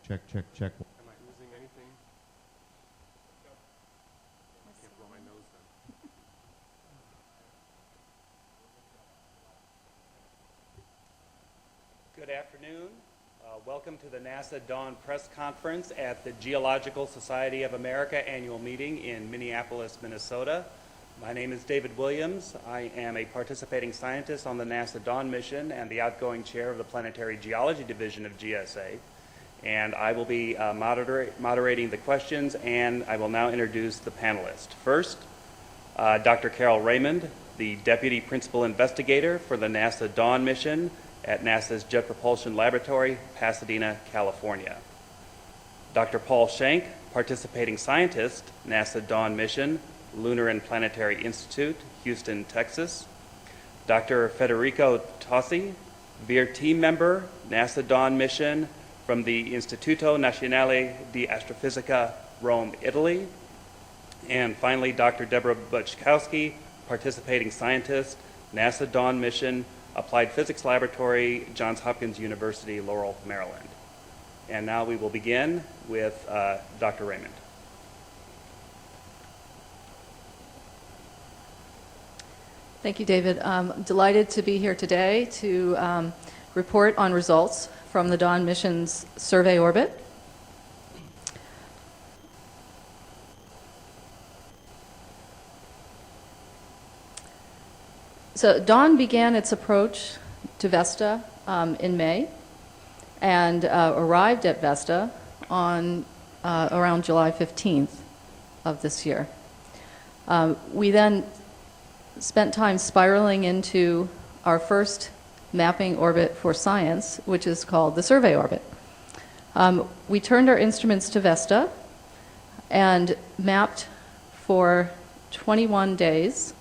Check, check, check. Am I losing anything? Can't blow my nose then. Good afternoon. Welcome to the NASA Dawn Press Conference at the Geological Society of America annual meeting in Minneapolis, Minnesota. My name is David Williams. I am a participating scientist on the NASA Dawn mission and the outgoing chair of the Planetary Geology Division of GSA. And I will be moderating the questions, and I will now introduce the panelists. First, Dr. Carol Raymond, the Deputy Principal Investigator for the NASA Dawn mission at NASA's Jet Propulsion Laboratory, Pasadena, California. Dr. Paul Schenk, Participating Scientist, NASA Dawn mission, Lunar Planetary Institute, Houston, Texas. Dr. Federico Tosi, VIR team member, NASA Dawn mission from the Istituto Nazionale di Astrofisica, Rome, Italy. And finally, Dr. Debra Buczkowski, Participating Scientist, NASA Dawn mission, Applied Physics Laboratory, Johns Hopkins University, Laurel, Maryland. And now we will begin with Dr. Raymond. Thank you, David. I'm delighted to be here today to report on results from the Dawn mission's survey orbit. So Dawn began its approach to Vesta in May and arrived at Vesta on around July 15th of this year. We then spent time spiraling into our first mapping orbit for science, which is called the survey orbit. We turned our instruments to Vesta and mapped for 21 days,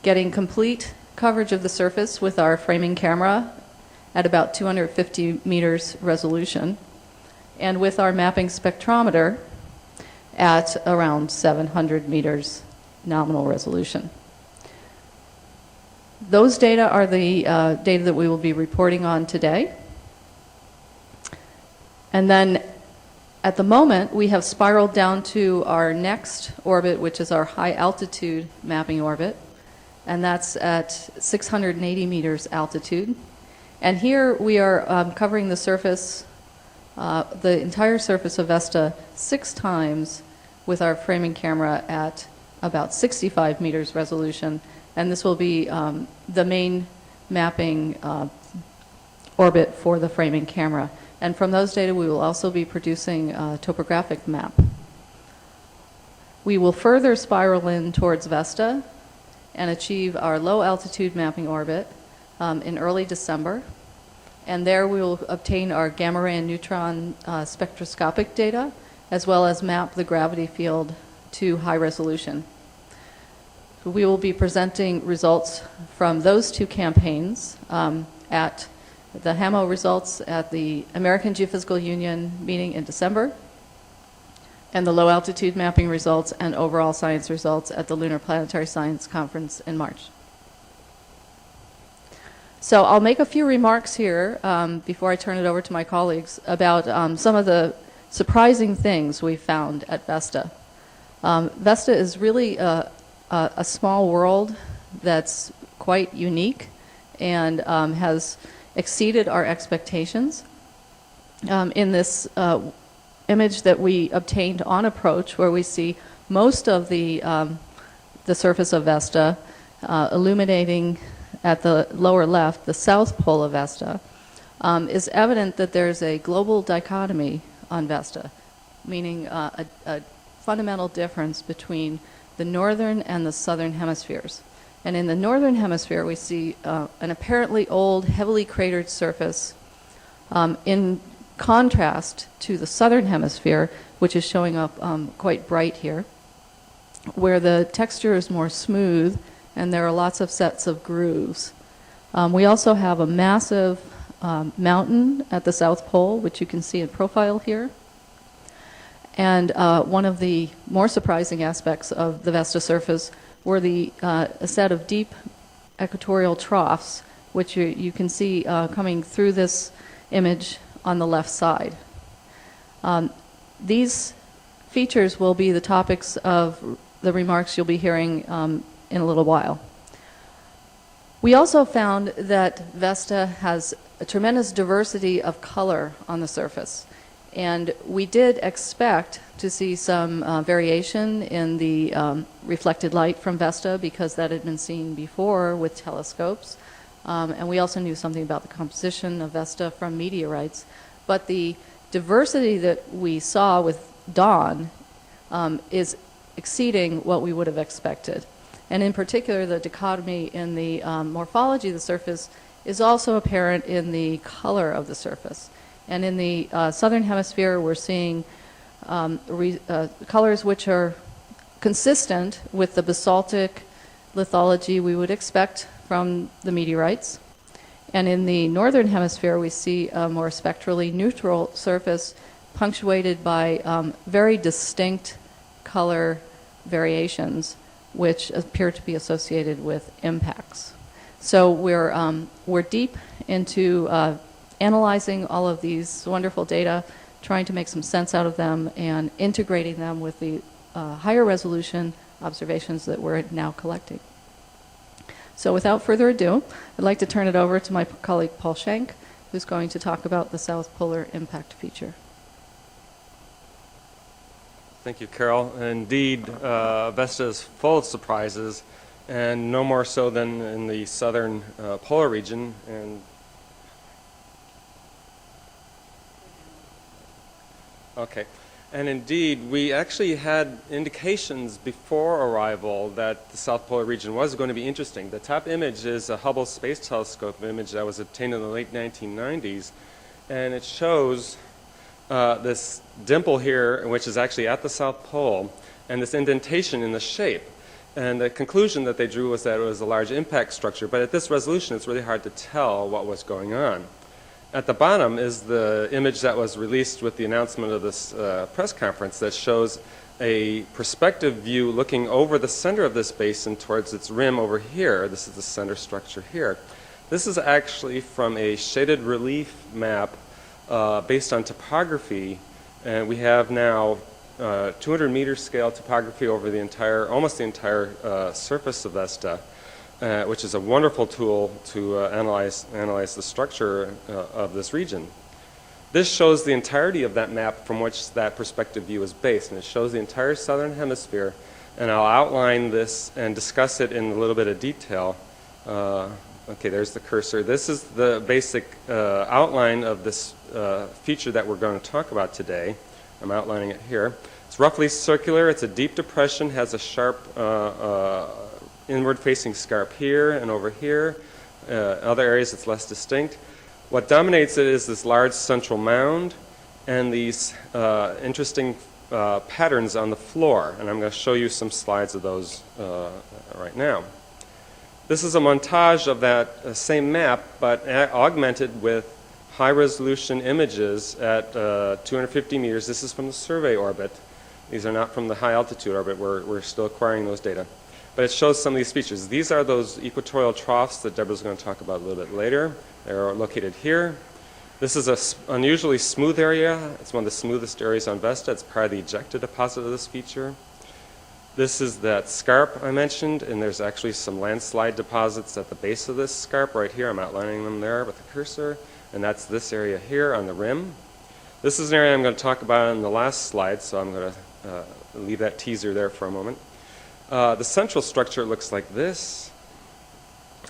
getting complete coverage of the surface with our framing camera at about 250 meters resolution, and with our mapping spectrometer at around 700 meters nominal resolution. Those data are the data that we will be reporting on today. And then at the moment, we have spiraled down to our next orbit, which is our high altitude mapping orbit. And that's at 680 meters altitude. And here we are covering the surface, the entire surface of Vesta 6 times with our framing camera at about 65 meters resolution. And this will be the main mapping orbit for the framing camera. And from those data, we will also be producing a topographic map. We will further spiral in towards Vesta and achieve our low altitude mapping orbit in early December. And there we will obtain our gamma ray and neutron spectroscopic data, as well as map the gravity field to high resolution. We will be presenting results from those 2 campaigns at the HAMO results at the American Geophysical Union meeting in December, and the low altitude mapping results and overall science results at the Lunar Planetary Science Conference in March. So I'll make a few remarks here before I turn it over to my colleagues about some of the surprising things we found at Vesta. Vesta is really a small world that's quite unique and has exceeded our expectations. In this image that we obtained on approach, where we see most of the surface of Vesta illuminating at the lower left, the south pole of Vesta, is evident that there's a global dichotomy on Vesta, meaning a fundamental difference between the northern and the southern hemispheres. And in the northern hemisphere, we see an apparently old, heavily cratered surface in contrast to the southern hemisphere, which is showing up quite bright here, where the texture is more smooth and there are lots of sets of grooves. We also have a massive mountain at the South Pole, which you can see in profile here. And one of the more surprising aspects of the Vesta surface were a set of deep equatorial troughs, which you can see coming through this image on the left side. These features will be the topics of the remarks you'll be hearing in a little while. We also found that Vesta has a tremendous diversity of color on the surface. And we did expect to see some variation in the reflected light from Vesta because that had been seen before with telescopes. And we also knew something about the composition of Vesta from meteorites. But the diversity that we saw with Dawn is exceeding what we would have expected. And in particular, the dichotomy in the morphology of the surface is also apparent in the color of the surface. And in the southern hemisphere, we're seeing colors which are consistent with the basaltic lithology we would expect from the meteorites. And in the northern hemisphere, we see a more spectrally neutral surface punctuated by very distinct color variations, which appear to be associated with impacts. So we're deep into analyzing all of these wonderful data, trying to make some sense out of them, and integrating them with the higher resolution observations that we're now collecting. So without further ado, I'd like to turn it over to my colleague Paul Schenk, who's going to talk about the South Polar Impact Feature. Thank you, Carol. Indeed, Vesta is full of surprises, and no more so than in the southern polar region. And indeed, we actually had indications before arrival that the South Polar region was going to be interesting. The top image is a Hubble Space Telescope image that was obtained in the late 1990s, and it shows this dimple here, which is actually at the South Pole, and this indentation in the shape. And the conclusion that they drew was that it was a large impact structure, but at this resolution, it's really hard to tell what was going on. At the bottom is the image that was released with the announcement of this press conference that shows a perspective view looking over the center of this basin towards its rim over here. This is the center structure here. This is actually from a shaded relief map based on topography, and we have now 200 meter scale topography over the entire, almost the entire surface of Vesta, which is a wonderful tool to analyze the structure of this region. This shows the entirety of that map from which that perspective view is based, and it shows the entire southern hemisphere, and I'll outline this and discuss it in a little bit of detail. Okay, there's the cursor. This is the basic outline of this feature that we're going to talk about today. I'm outlining it here. It's roughly circular. It's a deep depression, has a sharp inward-facing scarp here and over here. Other areas it's less distinct. What dominates it is this large central mound and these interesting patterns on the floor, and I'm going to show you some slides of those right now. This is a montage of that same map, but augmented with high-resolution images at 250 meters. This is from the survey orbit. These are not from the high-altitude orbit. We're still acquiring those data. But it shows some of these features. These are those equatorial troughs that Debra's going to talk about a little bit later. They're located here. This is an unusually smooth area. It's one of the smoothest areas on Vesta. It's part of the ejecta deposit of this feature. This is that scarp I mentioned, and there's actually some landslide deposits at the base of this scarp right here. I'm outlining them there with the cursor. And that's this area here on the rim. This is an area I'm going to talk about in the last slide, so I'm going to leave that teaser there for a moment. The central structure looks like this.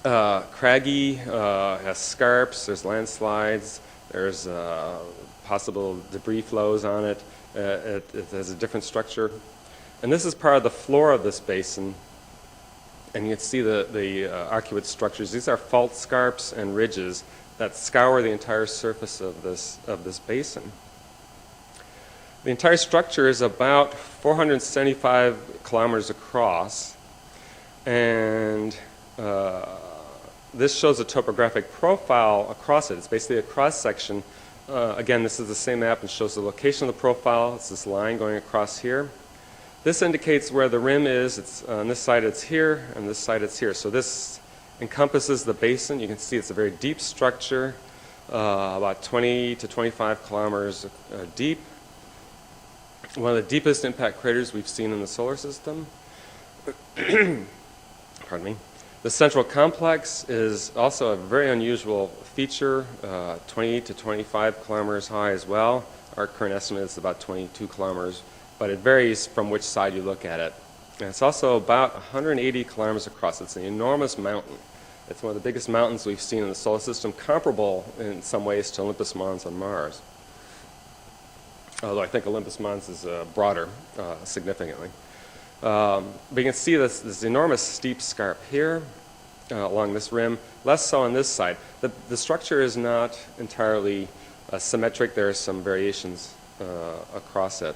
Craggy, has scarps, there's landslides, there's possible debris flows on it. It has a different structure. And this is part of the floor of this basin. And you can see the arcuate structures. These are fault scarps and ridges that scour the entire surface of this basin. The entire structure is about 475 kilometers across, and this shows a topographic profile across it. It's basically a cross-section. Again, this is the same map and shows the location of the profile. It's this line going across here. This indicates where the rim is. It's on this side it's here, and this side it's here. So this encompasses the basin. You can see it's a very deep structure, about 20 to 25 kilometers deep. one of the deepest impact craters we've seen in the solar system. Pardon me. The central complex is also a very unusual feature, 28 to 25 kilometers high as well. Our current estimate is about 22 kilometers, but it varies from which side you look at it. And it's also about 180 kilometers across. It's an enormous mountain. It's one of the biggest mountains we've seen in the solar system, comparable in some ways to Olympus Mons on Mars. Although I think Olympus Mons is broader significantly. But you can see this enormous steep scarp here along this rim, less so on this side. The structure is not entirely symmetric. There are some variations across it.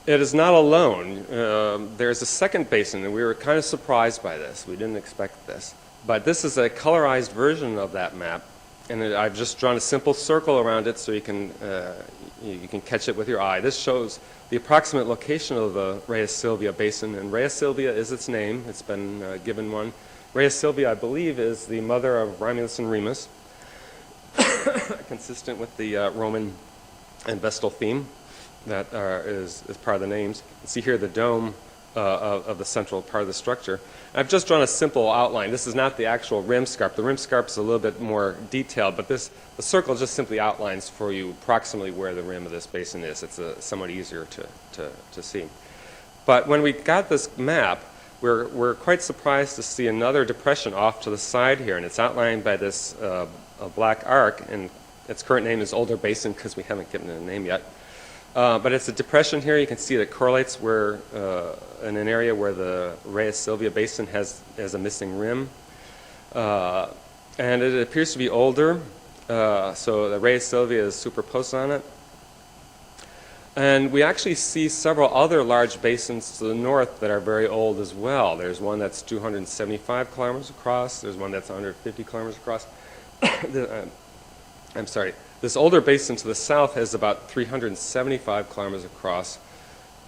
It is not alone. There's a second basin, and we were kind of surprised by this. We didn't expect this. But this is a colorized version of that map, and I've just drawn a simple circle around it so you can catch it with your eye. This shows the approximate location of the Rhea Silvia Basin, and Rhea Silvia is its name. It's been given one. Rhea Silvia, I believe, is the mother of Romulus and Remus, consistent with the Roman and Vestal theme that is part of the names. You see here the dome of the central part of the structure. I've just drawn a simple outline. This is not the actual rim scarp. The rim scarp is a little bit more detailed, but the circle just simply outlines for you approximately where the rim of this basin is. It's somewhat easier to see. But when we got this map, we're quite surprised to see another depression off to the side here, and it's outlined by this a black arc, and its current name is Older Basin because we haven't given it a name yet. But it's a depression here. You can see that correlates where in an area where the Rhea Silvia Basin has a missing rim. And it appears to be older. So the Rhea Silvia is superposed on it. And we actually see several other large basins to the north that are very old as well. There's one that's 275 kilometers across. There's one that's 150 kilometers across. I'm sorry. This older basin to the south has about 375 kilometers across,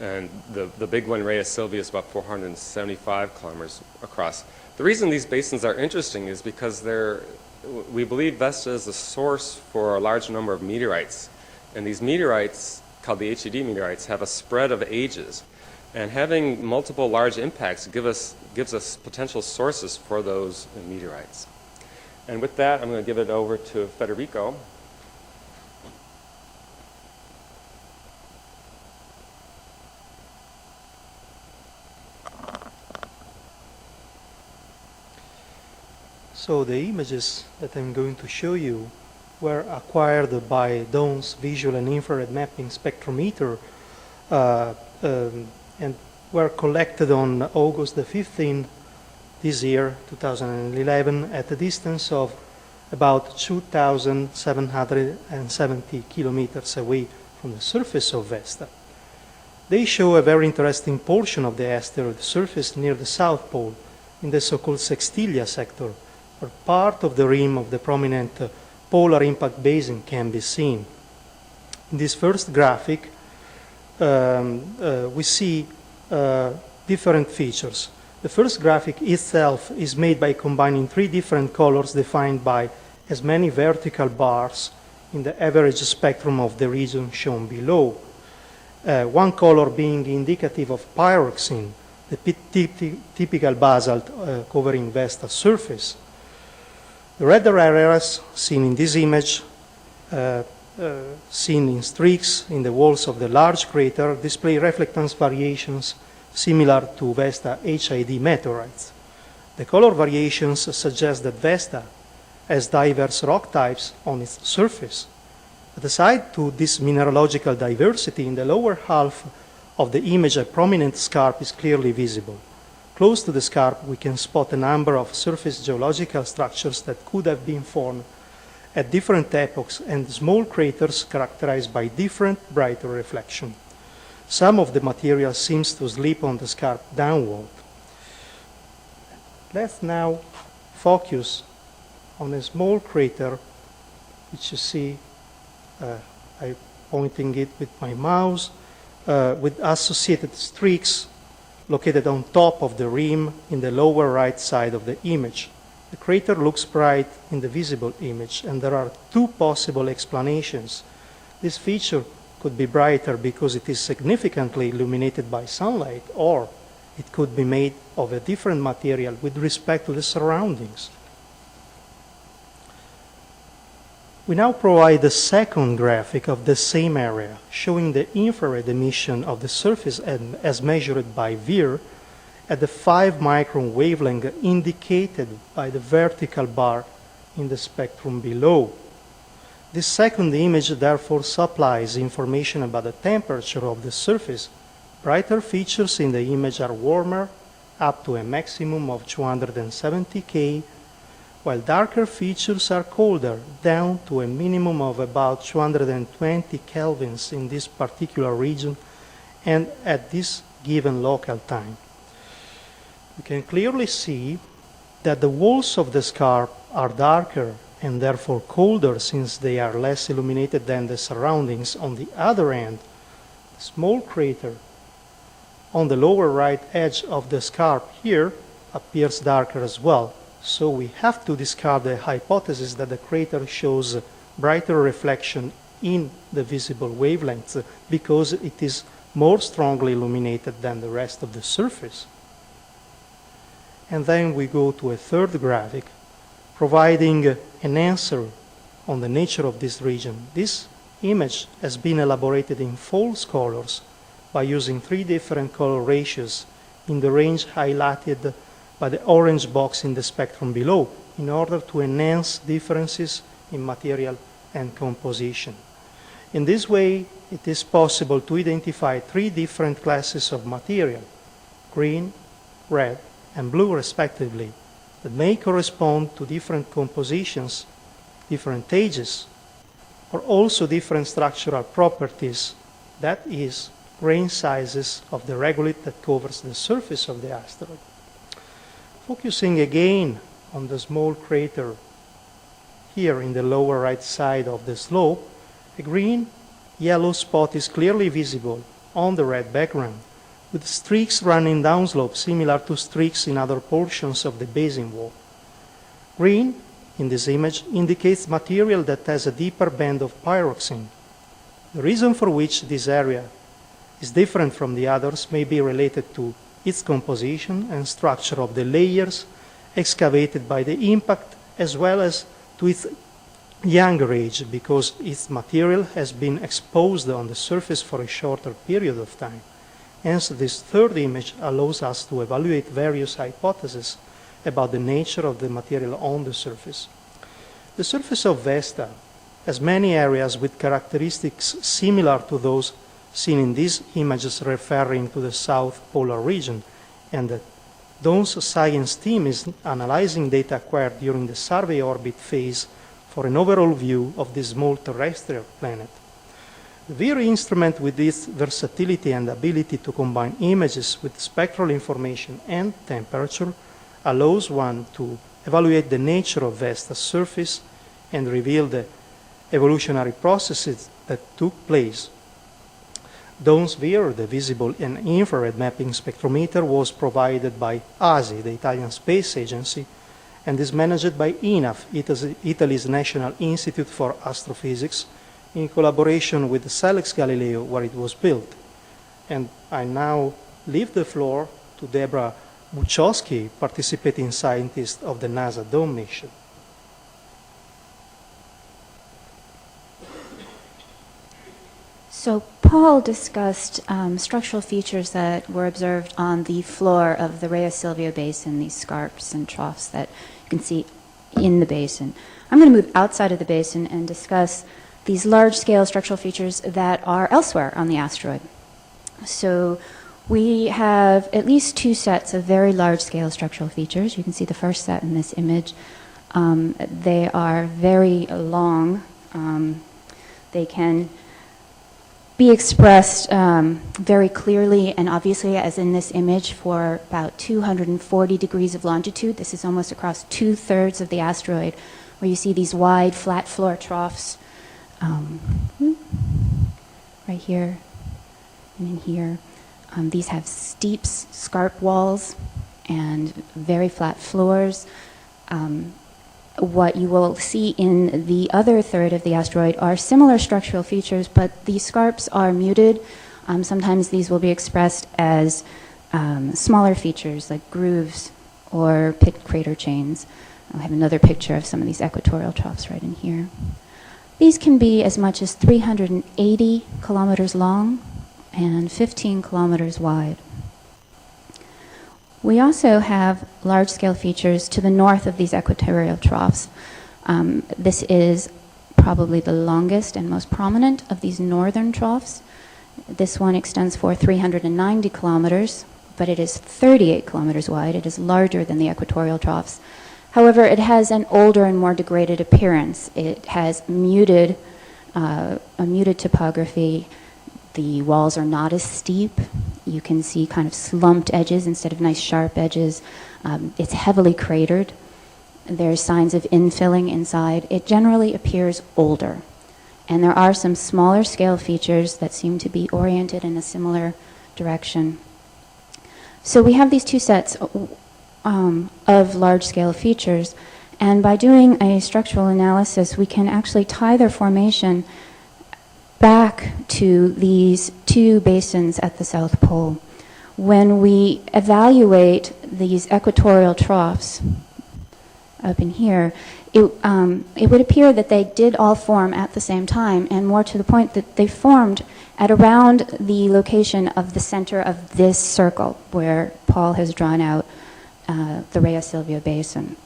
and the big one, Rhea Silvia, is about 475 kilometers across. The reason these basins are interesting is because we believe Vesta is the source for a large number of meteorites, and these meteorites, called the HED meteorites, have a spread of ages, and having multiple large impacts gives us potential sources for those meteorites. And with that, I'm going to give it over to Federico. So the images that I'm going to show you were acquired by Dawn's visual and infrared mapping spectrometer and were collected on August the 15th this year, 2011, at a distance of about 2,770 kilometers away from the surface of Vesta. They show a very interesting portion of the asteroid surface near the South Pole in the so-called Sextilia sector, where part of the rim of the prominent polar impact basin can be seen. In this first graphic, we see different features. The first graphic itself is made by combining three different colors defined by as many vertical bars in the average spectrum of the region shown below. One color being indicative of pyroxene, the typical basalt covering Vesta's surface. The redder areas seen in this image, seen in streaks in the walls of the large crater, display reflectance variations similar to Vesta HID meteorites. The color variations suggest that Vesta has diverse rock types on its surface. But aside to this mineralogical diversity, in the lower half of the image, a prominent scarp is clearly visible. Close to the scarp, we can spot a number of surface geological structures that could have been formed at different epochs and small craters characterized by different brighter reflection. Some of the material seems to slip on the scarp downward. Let's now focus on a small crater, which you see, I'm pointing it with my mouse, with associated streaks located on top of the rim in the lower right side of the image. The crater looks bright in the visible image, and there are two possible explanations. This feature could be brighter because it is significantly illuminated by sunlight, or it could be made of a different material with respect to the surroundings. We now provide the second graphic of the same area, showing the infrared emission of the surface as measured by VIR at the 5 micron wavelength indicated by the vertical bar in the spectrum below. This second image therefore supplies information about the temperature of the surface. Brighter features in the image are warmer, up to a maximum of 270 K, while darker features are colder, down to a minimum of about 220 kelvins in this particular region and at this given local time. You can clearly see that the walls of the scarp are darker and therefore colder since they are less illuminated than the surroundings. On the other hand, the small crater on the lower right edge of the scarp here appears darker as well. So we have to discard the hypothesis that the crater shows brighter reflection in the visible wavelengths because it is more strongly illuminated than the rest of the surface. And then we go to a third graphic, providing an answer on the nature of this region. This image has been elaborated in false colors by using 3 different color ratios in the range highlighted by the orange box in the spectrum below in order to enhance differences in material and composition. In this way, it is possible to identify 3 different classes of material, green, red, and blue respectively, that may correspond to different compositions, different ages, or also different structural properties, that is, grain sizes of the regolith that covers the surface of the asteroid. Focusing again on the small crater here in the lower right side of the slope, a green-yellow spot is clearly visible on the red background, with streaks running downslope similar to streaks in other portions of the basin wall. Green, in this image, indicates material that has a deeper band of pyroxene. The reason for which this area is different from the others may be related to its composition and structure of the layers excavated by the impact, as well as to its younger age, because its material has been exposed on the surface for a shorter period of time. Hence, this third image allows us to evaluate various hypotheses about the nature of the material on the surface. The surface of Vesta has many areas with characteristics similar to those seen in these images referring to the South Polar region, and the DON's science team is analyzing data acquired during the survey orbit phase for an overall view of this small terrestrial planet. The VIR instrument, with its versatility and ability to combine images with spectral information and temperature, allows one to evaluate the nature of Vesta's surface and reveal the evolutionary processes that took place. DON's VIR, the visible and infrared mapping spectrometer, was provided by ASI, the Italian Space Agency, and is managed by INAF, Italy's National Institute for Astrophysics, in collaboration with the Selex Galileo, where it was built. And I now leave the floor to Debra Buczkowski, participating scientist of the NASA DON mission. So Paul discussed structural features that were observed on the floor of the Rhea Silvia Basin, these scarps and troughs that you can see in the basin. I'm going to move outside of the basin and discuss these large-scale structural features that are elsewhere on the asteroid. So we have at least 2 sets of very large-scale structural features. You can see the first set in this image. They are very long. They can be expressed very clearly and obviously, as in this image, for about 240 degrees of longitude. This is almost across 2/3 of the asteroid, where you see these wide, flat floor troughs right here and in here. These have steep scarp walls and very flat floors. what you will see in the other third of the asteroid are similar structural features, but the scarps are muted. Sometimes these will be expressed as smaller features like grooves or pit crater chains. I have another picture of some of these equatorial troughs right in here. These can be as much as 380 kilometers long and 15 kilometers wide. We also have large-scale features to the north of these equatorial troughs. This is probably the longest and most prominent of these northern troughs. This one extends for 390 kilometers, but it is 38 kilometers wide. It is larger than the equatorial troughs. However, it has an older and more degraded appearance. It has a muted topography. The walls are not as steep. You can see kind of slumped edges instead of nice sharp edges. It's heavily cratered. There's signs of infilling inside. It generally appears older. And there are some smaller scale features that seem to be oriented in a similar direction. So we have these two sets of large-scale features, and by doing a structural analysis, we can actually tie their formation back to these two basins at the South Pole. When we evaluate these equatorial troughs up in here, it would appear that they did all form at the same time, and more to the point that they formed at around the location of the center of this circle where Paul has drawn out the Rhea Silvia Basin.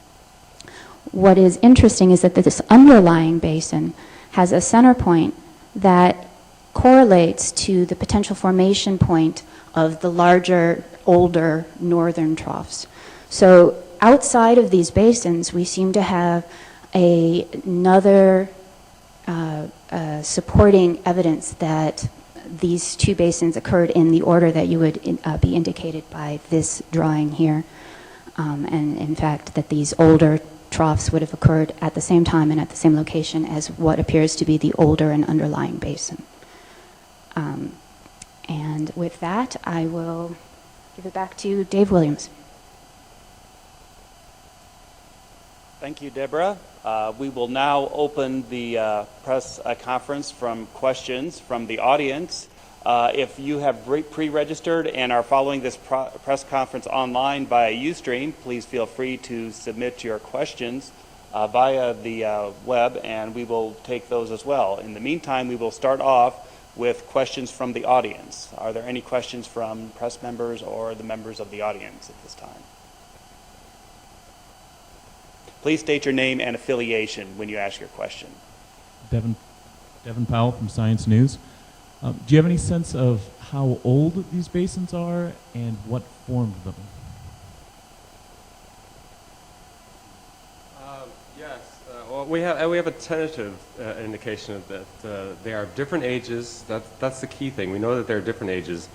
What is interesting is that this underlying basin has a center point that correlates to the potential formation point of the larger, older northern troughs. So outside of these basins, we seem to have another supporting evidence that these two basins occurred in the order that you would be indicated by this drawing here. And in fact, that these older troughs would have occurred at the same time and at the same location as what appears to be the older and underlying basin. And with that, I will give it back to Dave Williams. Thank you, Debra. We will now open the press conference from questions from the audience. If you have pre-registered and are following this press conference online via Ustream, please feel free to submit your questions via the web, and we will take those as well. In the meantime, we will start off with questions from the audience. Are there any questions from press members or the members of the audience at this time? Please state your name and affiliation when you ask your question. Devin Powell from Science News. Do you have any sense of how old these basins are and what formed them? Yes. Well, we have a tentative indication of that they are of different ages. That's the key thing. We know that they're different ages.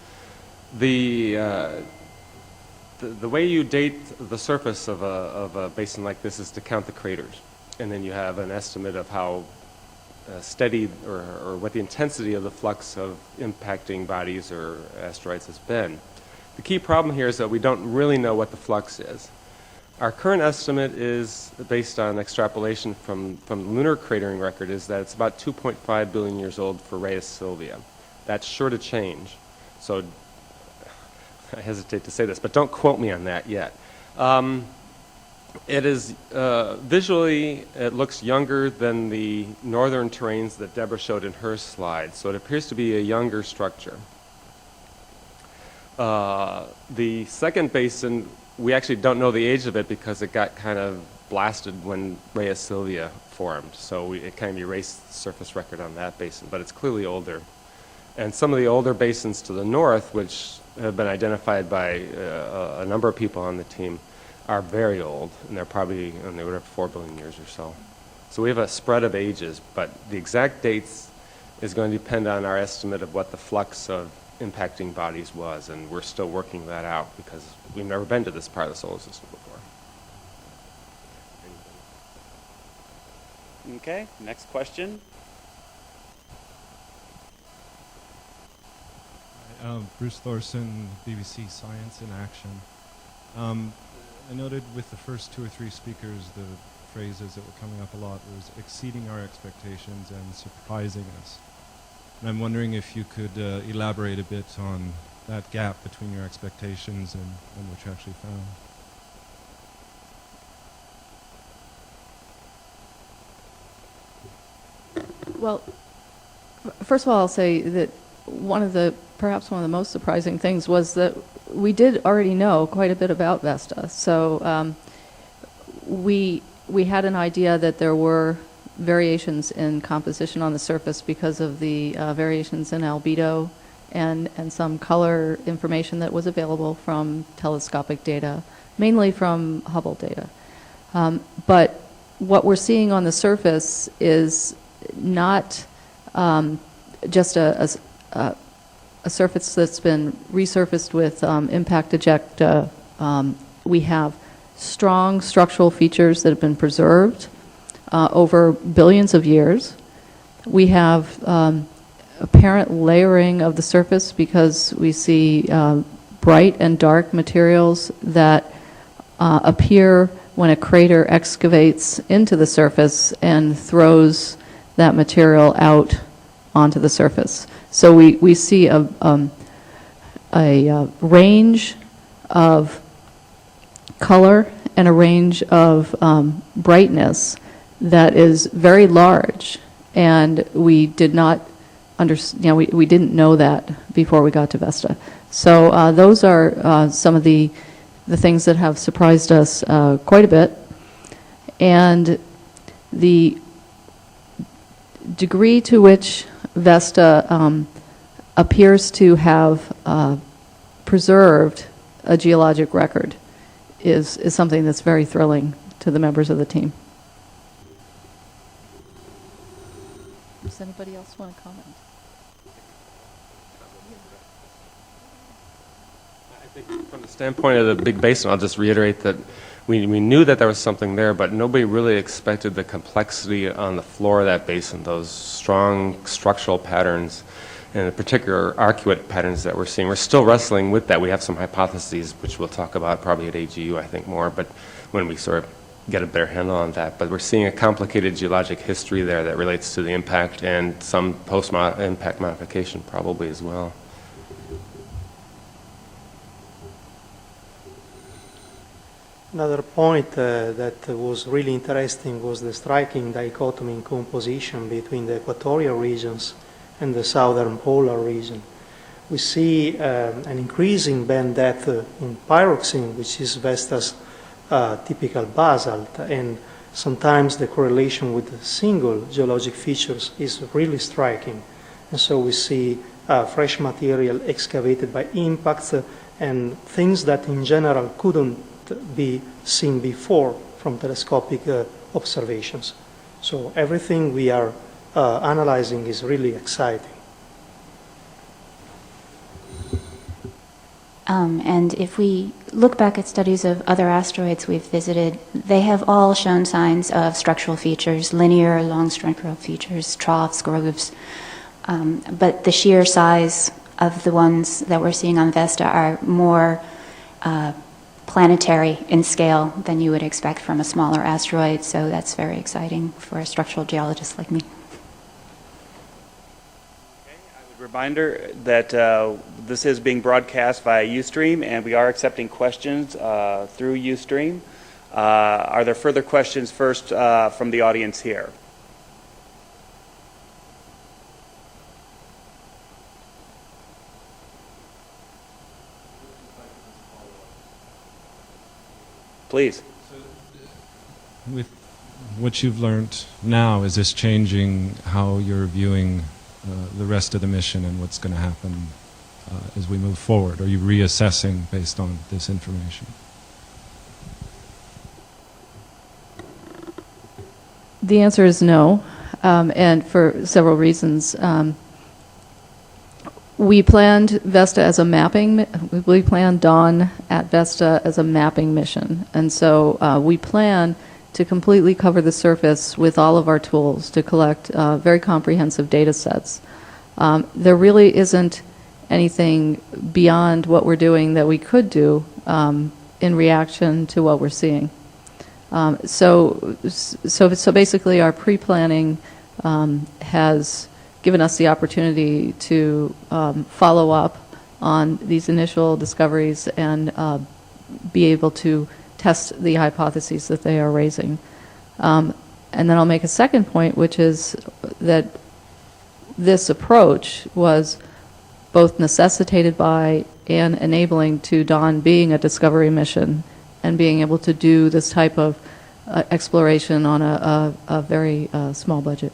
The way you date the surface of a basin like this is to count the craters, and then you have an estimate of how steady or what the intensity of the flux of impacting bodies or asteroids has been. The key problem here is that we don't really know what the flux is. Our current estimate is based on extrapolation from the lunar cratering record is that it's about 2.5 billion years old for Rhea Silvia. That's sure to change. So I hesitate to say this, but don't quote me on that yet. It is visually, it looks younger than the northern terrains that Debra showed in her slide, so it appears to be a younger structure. The second basin, we actually don't know the age of it because it got kind of blasted when Rhea Silvia formed, so it kind of erased the surface record on that basin, but it's clearly older. And some of the older basins to the north, which have been identified by a number of people on the team, are very old, and they're probably on the order of 4 billion years or so. So we have a spread of ages, but the exact dates is going to depend on our estimate of what the flux of impacting bodies was, and we're still working that out because we've never been to this part of the solar system before. Okay, next question. Bruce Thorson, BBC Science in Action. I noted with the first 2 or 3 speakers the phrases that were coming up a lot was exceeding our expectations and surprising us. And I'm wondering if you could elaborate a bit on that gap between your expectations and what you actually found. Well, first of all, I'll say that perhaps one of the most surprising things was that we did already know quite a bit about Vesta. So we had an idea that there were variations in composition on the surface because of the variations in albedo and some color information that was available from telescopic data, mainly from Hubble data. But what we're seeing on the surface is not just a surface that's been resurfaced with impact ejecta. We have strong structural features that have been preserved over billions of years. We have apparent layering of the surface because we see bright and dark materials that appear when a crater excavates into the surface and throws that material out onto the surface. So we see a range of color and a range of brightness that is very large, and we did not we didn't know that before we got to Vesta. So those are some of the things that have surprised us quite a bit, and the degree to which Vesta appears to have preserved a geologic record is something that's very thrilling to the members of the team. Does anybody else want to comment? I think from the standpoint of the big basin, I'll just reiterate that we knew that there was something there, but nobody really expected the complexity on the floor of that basin, those strong structural patterns, and in particular arcuate patterns that we're seeing. We're still wrestling with that. We have some hypotheses, which we'll talk about probably at AGU, I think, more, but when we sort of get a better handle on that. But we're seeing a complicated geologic history there that relates to the impact and some post-impact modification probably as well. Another point that was really interesting was the striking dichotomy in composition between the equatorial regions and the southern polar region. We see an increasing band depth in pyroxene, which is Vesta's typical basalt, and sometimes the correlation with single geologic features is really striking. And so we see fresh material excavated by impacts and things that in general couldn't be seen before from telescopic observations. So everything we are analyzing is really exciting. And if we look back at studies of other asteroids we've visited, they have all shown signs of structural features, linear, long structural features, troughs, grooves. But the sheer size of the ones that we're seeing on Vesta are more planetary in scale than you would expect from a smaller asteroid, so that's very exciting for a structural geologist like me. Reminder that this is being broadcast via Ustream, and we are accepting questions through Ustream. Are there further questions first from the audience here? Please. With what you've learned now, is this changing how you're viewing the rest of the mission and what's going to happen as we move forward? Are you reassessing based on this information? The answer is no, and for several reasons. We planned Vesta as a mapping. We planned Dawn at Vesta as a mapping mission, and so we plan to completely cover the surface with all of our tools to collect very comprehensive data sets. There really isn't anything beyond what we're doing that we could do in reaction to what we're seeing. So basically, our pre-planning has given us the opportunity to follow up on these initial discoveries and be able to test the hypotheses that they are raising. And then I'll make a second point, which is that this approach was both necessitated by and enabling to Dawn being a discovery mission and being able to do this type of exploration on a very small budget.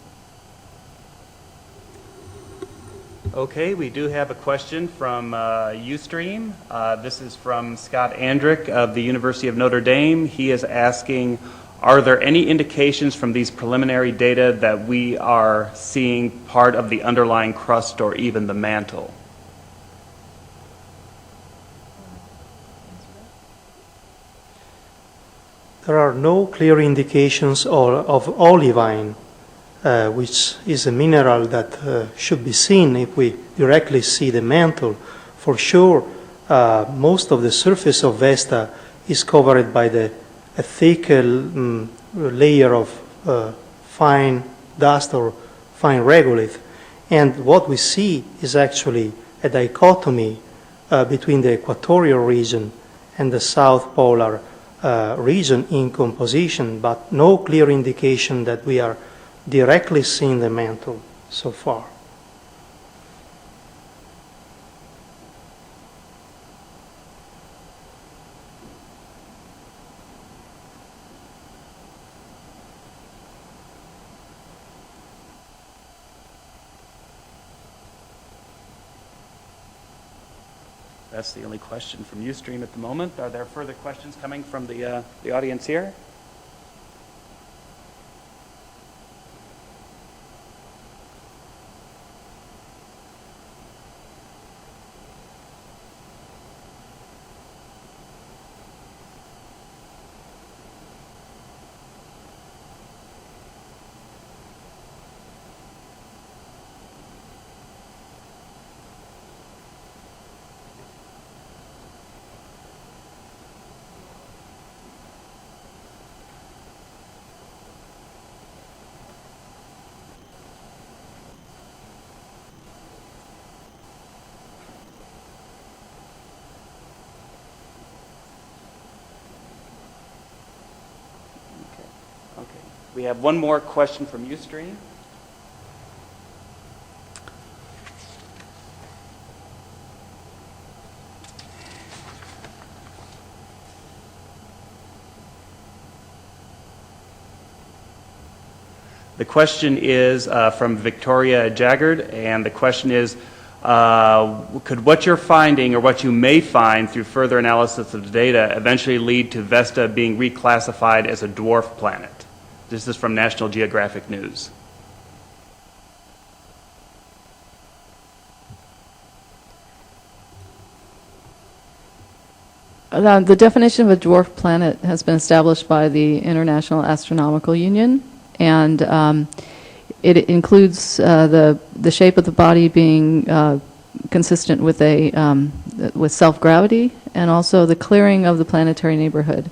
Okay, we do have a question from Ustream. This is from Scott Andrick of the University of Notre Dame. He is asking, are there any indications from these preliminary data that we are seeing part of the underlying crust or even the mantle? There are no clear indications of olivine, which is a mineral that should be seen if we directly see the mantle. For sure, most of the surface of Vesta is covered by a thick layer of fine dust or fine regolith. And what we see is actually a dichotomy between the equatorial region and the south polar region in composition, but no clear indication that we are directly seeing the mantle so far. That's the only question from Ustream at the moment. Are there further questions coming from the audience here? We have one more question from Ustream. The question is from Victoria Jaggard, and the question is, could what you're finding or what you may find through further analysis of the data eventually lead to Vesta being reclassified as a dwarf planet? This is from National Geographic News. The definition of a dwarf planet has been established by the International Astronomical Union, and it includes the shape of the body being consistent with with self-gravity, and also the clearing of the planetary neighborhood.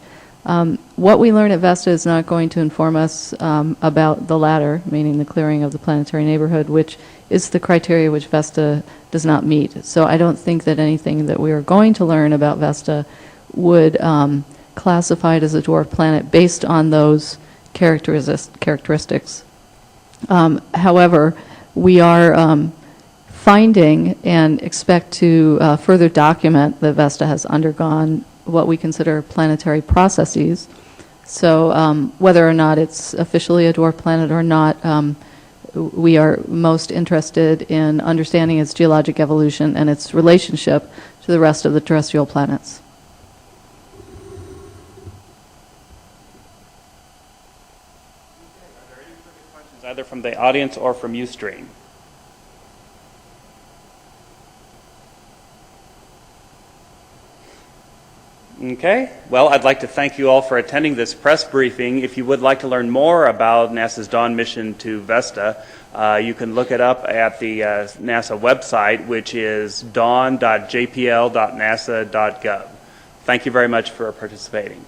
What we learn at Vesta is not going to inform us about the latter, meaning the clearing of the planetary neighborhood, which is the criteria which Vesta does not meet. So I don't think that anything that we are going to learn about Vesta would classify it as a dwarf planet based on those characteristics. However, we are finding and expect to further document that Vesta has undergone what we consider planetary processes. So whether or not it's officially a dwarf planet or not, we are most interested in understanding its geologic evolution and its relationship to the rest of the terrestrial planets. Are there any further questions either from the audience or from Ustream? Okay, well, I'd like to thank you all for attending this press briefing. If you would like to learn more about NASA's Dawn mission to Vesta, you can look it up at the NASA website, which is dawn.jpl.nasa.gov. Thank you very much for participating.